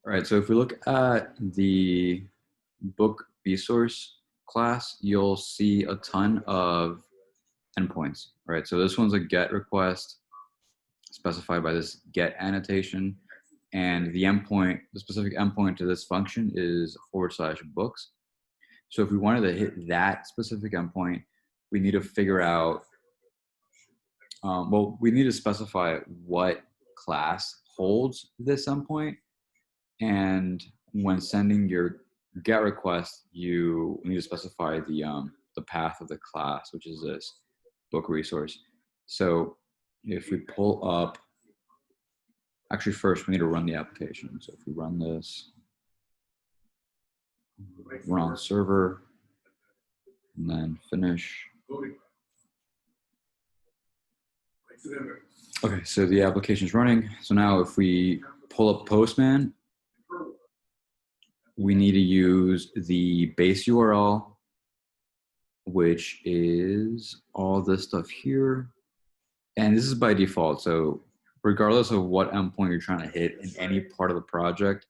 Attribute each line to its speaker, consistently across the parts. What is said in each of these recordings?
Speaker 1: All right, so if we look at the book resource class, you'll see a ton of endpoints, right? So this one's a get request specified by this get annotation. And the endpoint, the specific endpoint to this function is /books. So if we wanted to hit that specific endpoint, we need to figure out, well, we need to specify what class holds this endpoint. And when sending your get request, you need to specify the path of the class, which is this book resource. So if we pull up, actually first we need to run the application. So if we run this, run on server, and then finish. Okay, so the application is running. So now if we pull up Postman, we need to use the base URL, which is all this stuff here. And this is by default. So regardless of what endpoint you're trying to hit in any part of the project,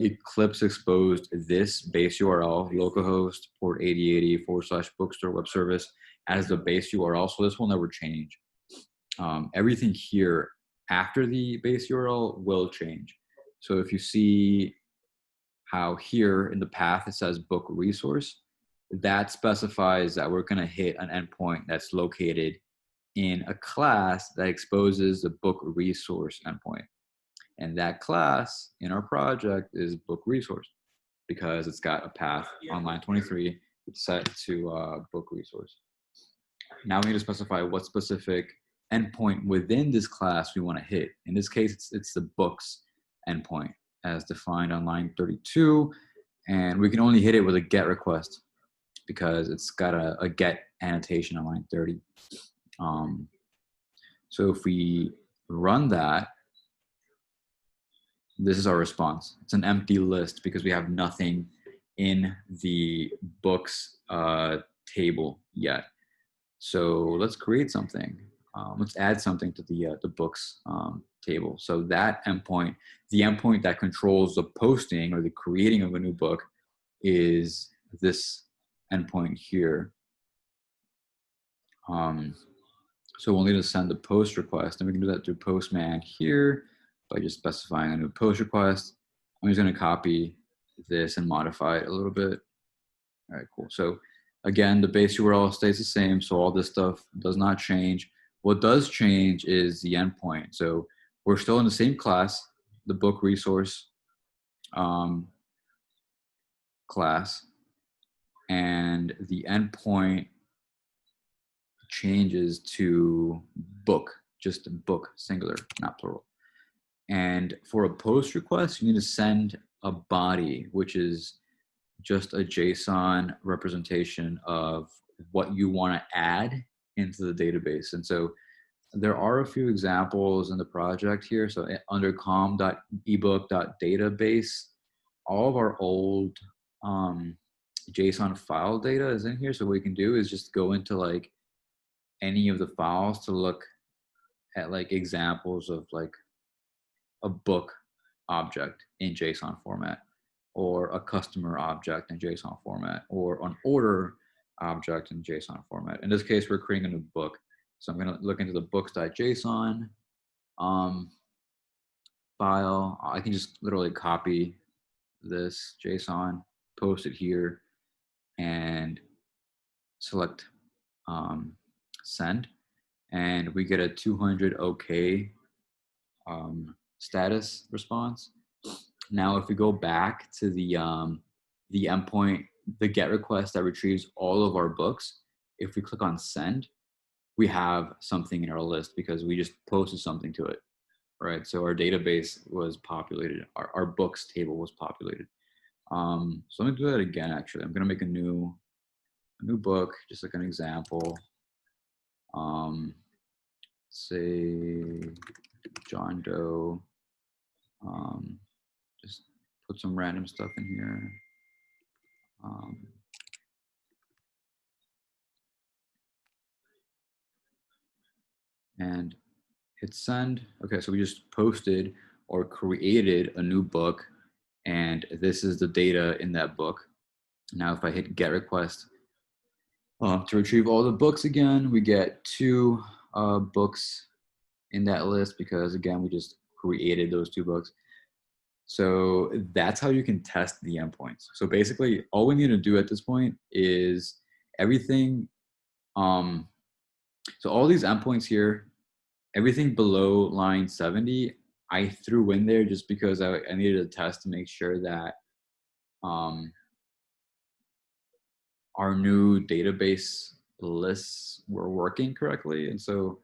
Speaker 1: Eclipse exposed this base URL, localhost port 8080 / bookstore web service as the base URL. So this will never change. Everything here after the base URL will change. So if you see how here in the path it says book resource, that specifies that we're going to hit an endpoint that's located in a class that exposes the book resource endpoint. And that class in our project is book resource because it's got a path on line 23 it's set to book resource. Now we need to specify what specific endpoint within this class we want to hit. In this case, it's the books endpoint as defined on line 32. And we can only hit it with a get request because it's got a get annotation on line 30. So if we run that, this is our response. It's an empty list because we have nothing in the books table yet. So let's create something. Let's add something to the books table. So that endpoint, the endpoint that controls the posting or the creating of a new book is this endpoint here. So we'll need to send the post request, and we can do that through Postman here by just specifying a new post request. I'm just going to copy this and modify it a little bit. All right, cool. So again, the base URL stays the same, so all this stuff does not change. What does change is the endpoint. So we're still in the same class, the book resource class, and the endpoint changes to book, just book, singular, not plural. And for a post request, you need to send a body, which is just a JSON representation of what you want to add into the database. And so there are a few examples in the project here. So under com.ebook.database, all of our old JSON file data is in here. So what we can do is just go into like any of the files to look at like examples of like a book object in JSON format, or a customer object in JSON format, or an order object in JSON format. In this case, we're creating a new book. So I'm going to look into the books.json file. I can just literally copy this JSON, post it here, and select send. And we get a 200 OK status response. Now, if we go back to the endpoint, the GET request that retrieves all of our books, if we click on send, we have something in our list because we just posted something to it, right? So our database was populated, our books table was populated. So I'm gonna do that again, actually. I'm gonna make a new book, just like an example. Say John Doe, just put some random stuff in here. And hit send. Okay, so we just posted or created a new book and this is the data in that book. Now, if I hit get request to retrieve all the books again, we get two books in that list because, again, we just created those two books. So that's how you can test the endpoints. So basically, all we need to do at this point is everything. So all these endpoints here, everything below line 70, I threw in there just because I needed a test to make sure that um, our new database lists were working correctly. And so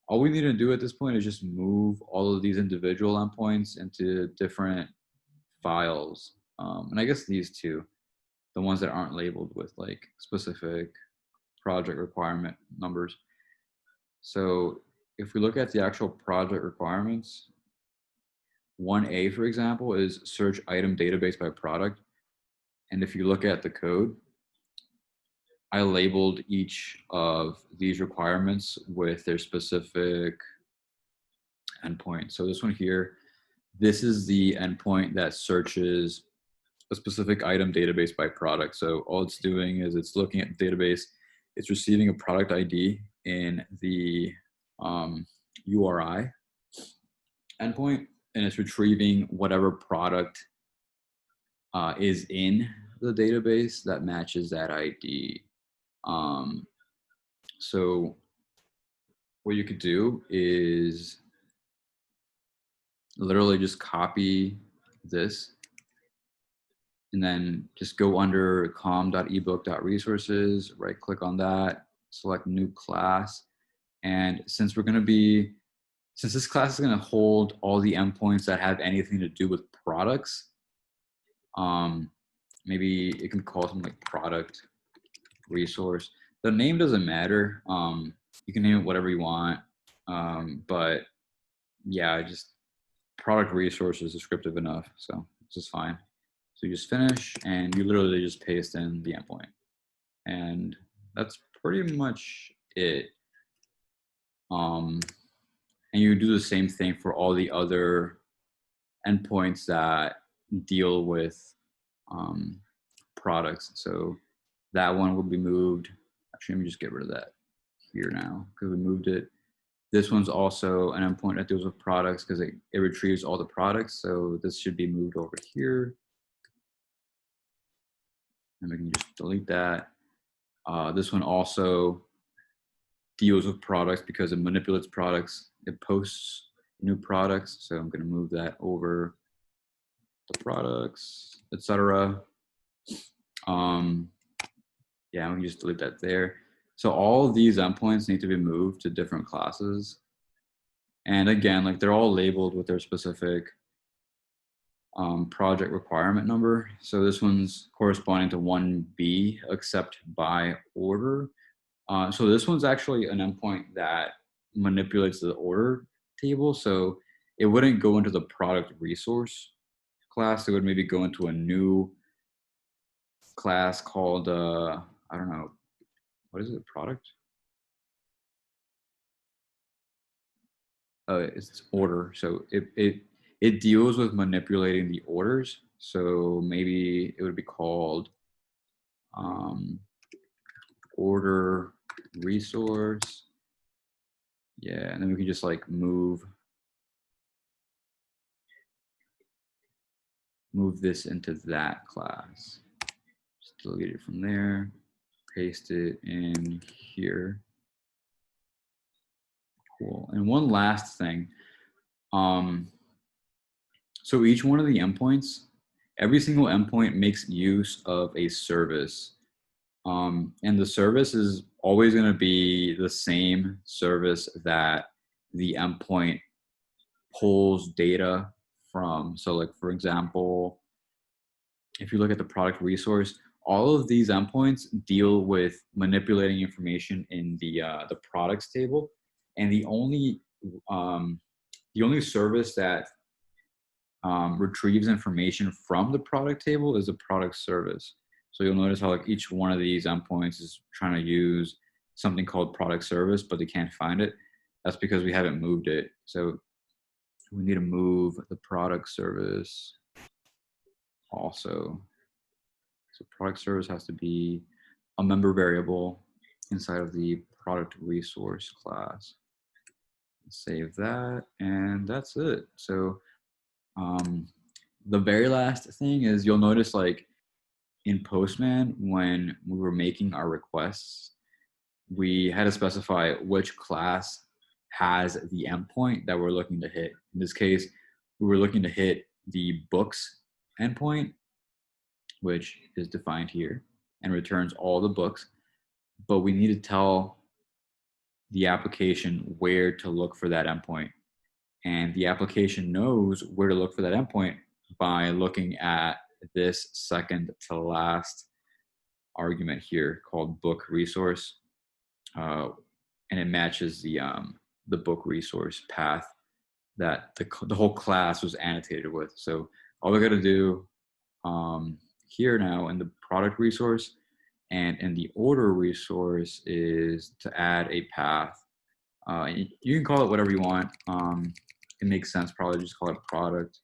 Speaker 1: all we need to do at this point is just move all of these individual endpoints into different files. And I guess these two, the ones that aren't labeled with like specific project requirement numbers. So if we look at the actual project requirements, 1A, for example, is search item database by product. And if you look at the code, I labeled each of these requirements with their specific endpoint. So this one here, this is the endpoint that searches a specific item database by product. So all it's doing is it's looking at the database, it's receiving a product ID in the URI endpoint, and it's retrieving whatever product is in the database that matches that ID. Um, so what you could do is literally just copy this and then just go under com.ebook.resources, right click on that, select new class. And since this class is going to hold all the endpoints that have anything to do with products, maybe it can call something like product resource. The name doesn't matter. You can name it whatever you want. But yeah, just product resource is descriptive enough. So this is fine. So you just finish and you literally just paste in the endpoint. And that's pretty much it. And you do the same thing for all the other endpoints that deal with products. So that one will be moved. Actually, let me just get rid of that here now because we moved it. This one's also an endpoint that deals with products because it retrieves all the products. So this should be moved over here. And we can just delete that. This one also deals with products because it manipulates products. It posts new products. So I'm going to move that over the products, etc. Yeah, we can just delete that there. So all of these endpoints need to be moved to different classes. And again, like they're all labeled with their specific project requirement number. So this one's corresponding to 1B, except by order. So this one's actually an endpoint that manipulates the order table. So it wouldn't go into the product resource class. It would maybe go into a new class called, I don't know, what is it, product? It's order. So it deals with manipulating the orders. So maybe it would be called order resource. Yeah, and then we can just like move this into that class. Just delete it from there, paste it in here. Cool. And one last thing. So each one of the endpoints, every single endpoint makes use of a service. And the service is always going to be the same service that the endpoint pulls data from. So like, for example, if you look at the product resource, all of these endpoints deal with manipulating information in the products table. And the only service that retrieves information from the product table is a product service. So you'll notice how like each one of these endpoints is trying to use something called product service, but they can't find it. That's because we haven't moved it. So we need to move the product service also. So product service has to be a member variable inside of the product resource class. Save that, and that's it. So the very last thing is you'll notice like in Postman, when we were making our requests, we had to specify which class has the endpoint that we're looking to hit. In this case, we were looking to hit the books endpoint, which is defined here and returns all the books, but we need to tell the application where to look for that endpoint. And the application knows where to look for that endpoint by looking at this second to last argument here called book resource. And it matches the book resource path that the whole class was annotated with. So all we got to do here now in the product resource and in the order resource is to add a path. You can call it whatever you want. It makes sense probably just call it product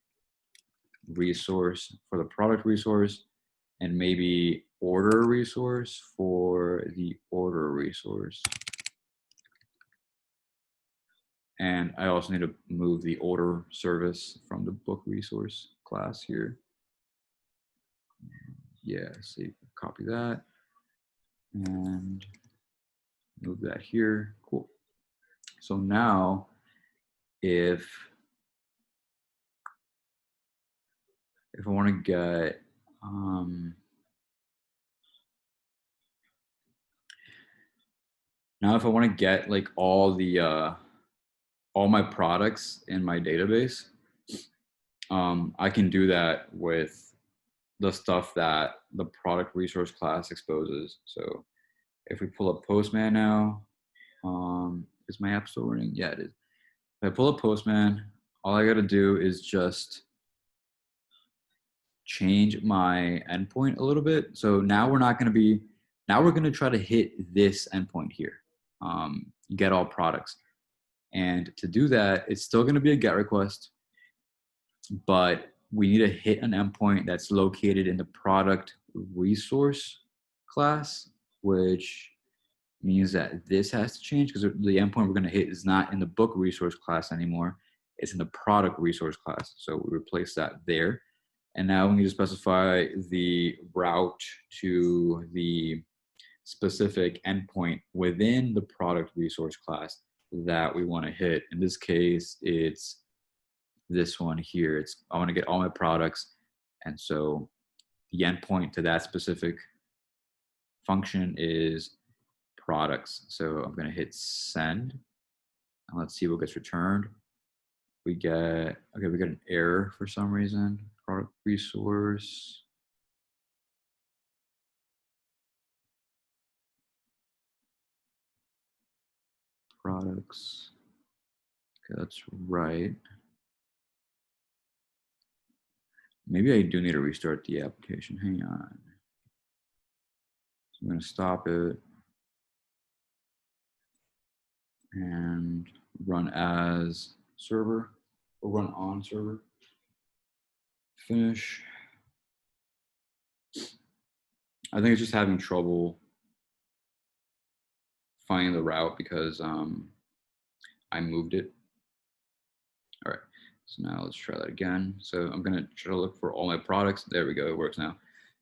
Speaker 1: resource for the product resource and maybe order resource for the order resource. And I also need to move the order service from the book resource class here. Yeah, so copy that and move that here. Cool. So now if I want to get now if I want to get like all my products in my database, I can do that with the stuff that the product resource class exposes. So if we pull up Postman now, is my app still running? Yeah, it is. If I pull up Postman, all I got to do is just change my endpoint a little bit. So now we're going to try to hit this endpoint here, get all products. And to do that, it's still going to be a GET request, but we need to hit an endpoint that's located in the product resource class, which means that this has to change because the endpoint we're going to hit is not in the book resource class anymore. It's in the product resource class. So we replace that there. And now we need to specify the route to the specific endpoint within the product resource class that we want to hit. In this case, it's this one here. I want to get all my products. And so the endpoint to that specific function is products. So I'm going to hit send. And let's see what gets returned. We get an error for some reason. Product resource. Products. Okay, that's right. Maybe I do need to restart the application. Hang on. So I'm going to stop it and run as server or run on server. Finish. I think it's just having trouble finding the route because I moved it. All right, so now let's try that again. So I'm gonna try to look for all my products. There we go, it works now.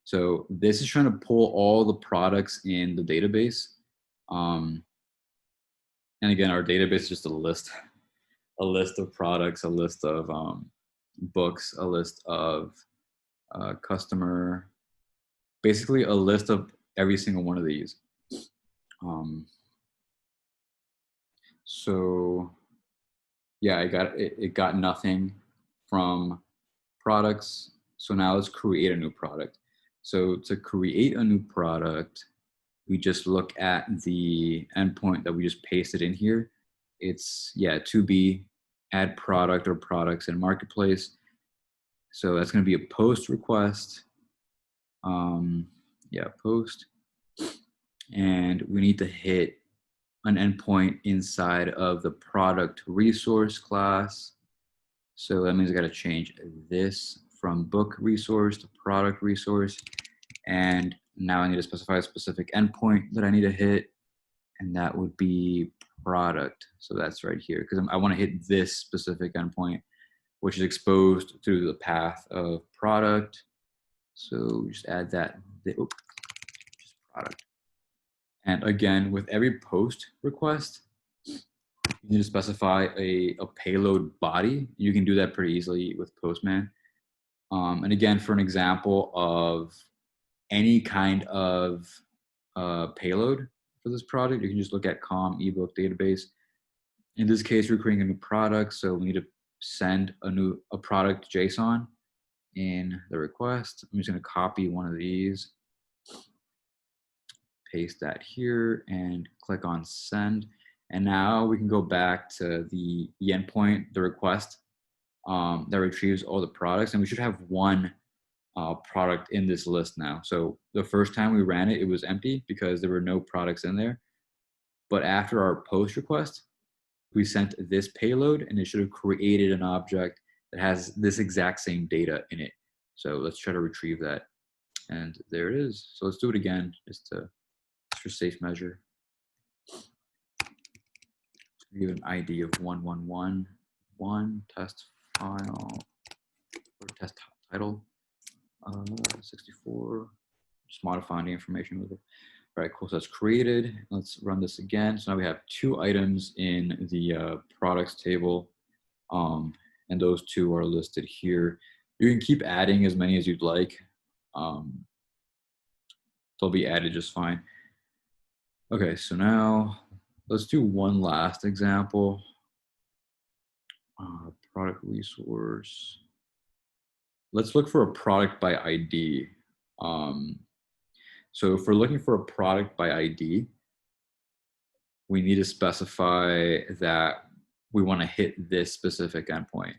Speaker 1: So this is trying to pull all the products in the database. And again, our database is just a list of products, a list of books, a list of customer, basically a list of every single one of these. So yeah, it got nothing from products. So now let's create a new product. So to create a new product, we just look at the endpoint that we just pasted in here. It's to be add product or products in marketplace. So that's going to be a post request. Post. And we need to hit an endpoint inside of the product resource class. So that means I got to change this from book resource to product resource. And now I need to specify a specific endpoint that I need to hit, and that would be product. So that's right here, because I want to hit this specific endpoint, which is exposed through the path of product. So just add that, just product. And again, with every post request, you need to specify a payload body. You can do that pretty easily with Postman. And again, for an example of any kind of payload for this product, you can just look at com ebook database. In this case, we're creating a new product, so we need to send a product JSON in the request. I'm just going to copy one of these, paste that here, and click on send. And now we can go back to the endpoint, the request that retrieves all the products, and we should have one product in this list now. So the first time we ran it, it was empty because there were no products in there. But after our post request, we sent this payload, and it should have created an object that has this exact same data in it. So let's try to retrieve that. And there it is. So let's do it again, just for safe measure. Give an ID of 1111 test file or test title 64. Just modifying the information with it. All right, cool. So that's created. Let's run this again. So now we have 2 items in the products table, and those 2 are listed here. You can keep adding as many as you'd like. They'll be added just fine. Okay, so now let's do one last example. Product resource. Let's look for a product by ID. So if we're looking for a product by ID, we need to specify that we want to hit this specific endpoint.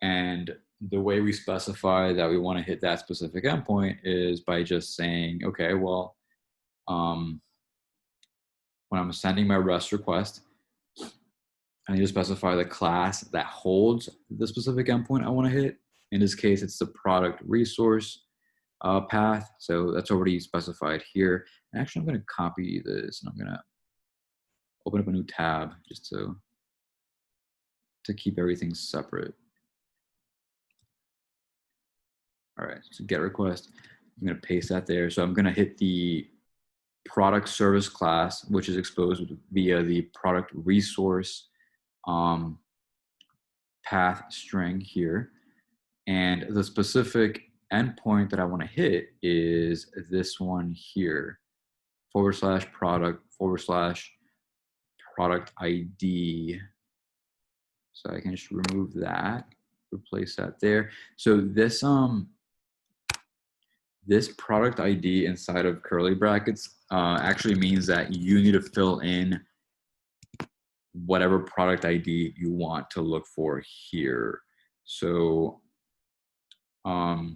Speaker 1: And the way we specify that we want to hit that specific endpoint is by just saying, okay, well, when I'm sending my REST request, I need to specify the class that holds the specific endpoint I want to hit. In this case, it's the product resource path. So that's already specified here. And actually, I'm going to copy this, and I'm going to open up a new tab just to keep everything separate. All right, so get request. I'm going to paste that there. So I'm going to hit the product service class, which is exposed via the product resource path string here. And the specific endpoint that I want to hit is this one here, /product ID. So I can just remove that, replace that there. So this this product ID inside of curly brackets actually means that you need to fill in whatever product ID you want to look for here. So, for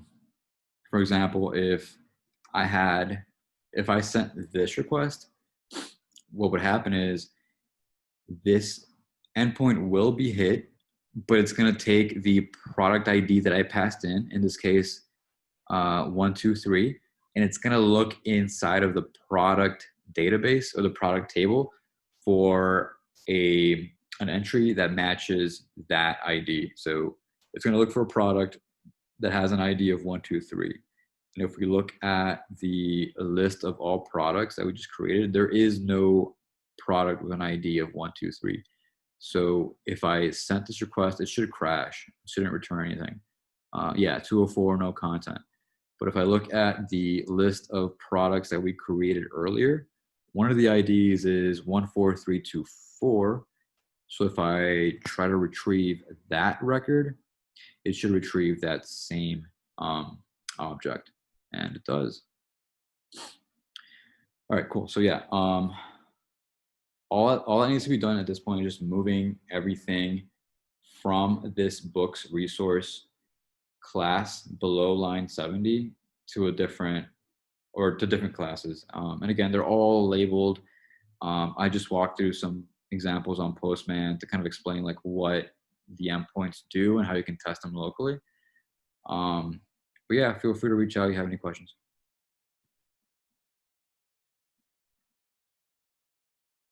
Speaker 1: example, if I sent this request, what would happen is this endpoint will be hit, but it's going to take the product ID that I passed in this case, 123, and it's going to look inside of the product database or the product table for an entry that matches that ID. So it's going to look for a product that has an ID of 123. And if we look at the list of all products that we just created, there is no product with an ID of 123. So if I sent this request, it should crash. It shouldn't return anything. Yeah, 204, no content. But if I look at the list of products that we created earlier, one of the IDs is 14324. So if I try to retrieve that record, it should retrieve that same object, and it does. All right, cool. So yeah, all that needs to be done at this point is just moving everything from this books resource class below line 70 to a different classes. And again, they're all labeled. I just walked through some examples on Postman to kind of explain like what the endpoints do and how you can test them locally. Um, but yeah, feel free to reach out if you have any questions.